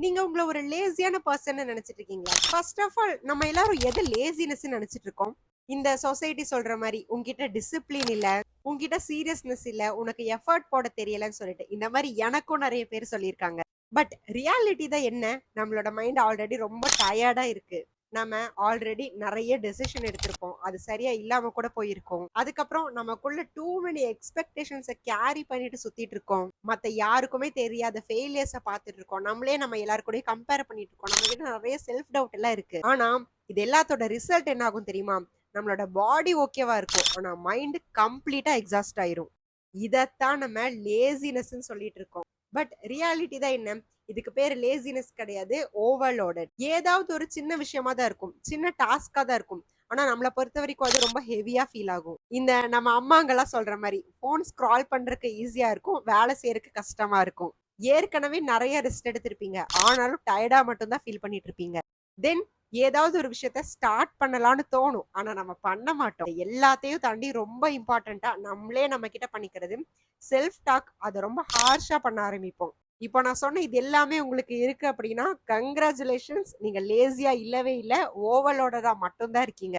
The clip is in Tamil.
நீங்க உங்கள ஒரு லேசியான பெர்சன்னு நெனச்சிட்டு இருக்கீங்களா? ஃபர்ஸ்ட் ஆஃப் ஆல் நம்ம எல்லாரும் எத லேசினஸ்ன்னு நெனச்சிட்டு இருக்கோம்? இந்த சொசைட்டி சொல்ற மாரி, உன்கிட்ட டிசிப்ளின் இல்ல, உன்கிட்ட சீரியஸ்னஸ் இல்ல, உனக்கு எஃபோர்ட் போட தெரியலன்னு சொல்லிட்டு. இந்த மாரி எனக்கும் நெறைய பேர் சொல்லியிருக்காங்க. பட் ரியாலிட்டி தான் என்ன? நம்மளோட மைண்ட் ஆல்ரெடி ரொம்ப டயர்டா இருக்கு. நம்ம ஆல்ரெடி நெறைய டெசிஷன் எடுத்திருப்போம். அது சரியா இல்லாம கூட போயிருக்கும். அதுக்கப்புறம் நமக்குள்ள டூ மெனி எக்ஸ்பெக்டேஷன்ஸ கேரி பண்ணிட்டு சுத்திட்டு இருக்கோம். மத்த யாருக்குமே தெரியாத ஃபெயிலியர்ஸ பார்த்துட்டு இருக்கோம். நம்மளே நம்ம எல்லார் கூடயும் கம்பேர் பண்ணிட்டு இருக்கோம். நம்மகிட்ட நெறைய செல்ஃப் டவுட் எல்லாம் இருக்கு. ஆனா, இது எல்லாத்தோட ரிசல்ட் என்ன ஆகும் தெரியுமா? நம்மளோட பாடி ஓகேவா இருக்கும். ஆனா மைண்ட் கம்ப்ளீட்டா எக்ஸாஸ்ட் ஆயிரும். இதத்தான் நம்ம லேசினஸ்ன்னு சொல்லிட்டு இருக்கோம். பட் ரியாலிட்டி தான் என்ன? இதுக்கு பேரு லேசினஸ் கிடையாது. ஓவர்லோடட். ஏதாவது ஒரு சின்ன விஷயமா தான் இருக்கும். சின்ன டாஸ்க்கா தான் இருக்கும். ஆனா நம்மள பொறுத்தவரைக்கும் அது ரொம்ப ஹெவியா ஃபீல் ஆகும். இந்த நம்ம அம்மாங்கலாம் சொல்ற மாரி, ஃபோன் ஸ்க்ரால் பண்றதுக்கு ஈஸியா இருக்கும். வேலை செய்றதுக்கு கஷ்டமா இருக்கும். ஏற்கனவே நெறைய ரெஸ்ட் எடுத்திருப்பீங்க. ஆனாலும் டயர்டா மட்டும் தான் ஃபீல் பண்ணிட்டு இருப்பீங்க. தென் ஏதாவது ஒரு விஷயத்த ஸ்டார்ட் பண்ணலான்னு தோணும். ஆனா நம்ம பண்ண மாட்டோம். எல்லாத்தையும் தாண்டி ரொம்ப இம்பார்ட்டன்ட்டா நம்மளே நம்ம கிட்ட பண்ணிக்கிறது, செல்ஃப் டாக். அத ரொம்ப ஹார்ஷா பண்ண ஆரம்பிப்போம். இப்போ நான் சொன்ன இது எல்லாமே உங்களுக்கு இருக்கு அப்படின்னா, கங்கிராச்சுலேஷன்ஸ். நீங்க லேசியா இல்லவே இல்ல. ஓவர்லோடடா மட்டும் தான் இருக்கீங்க.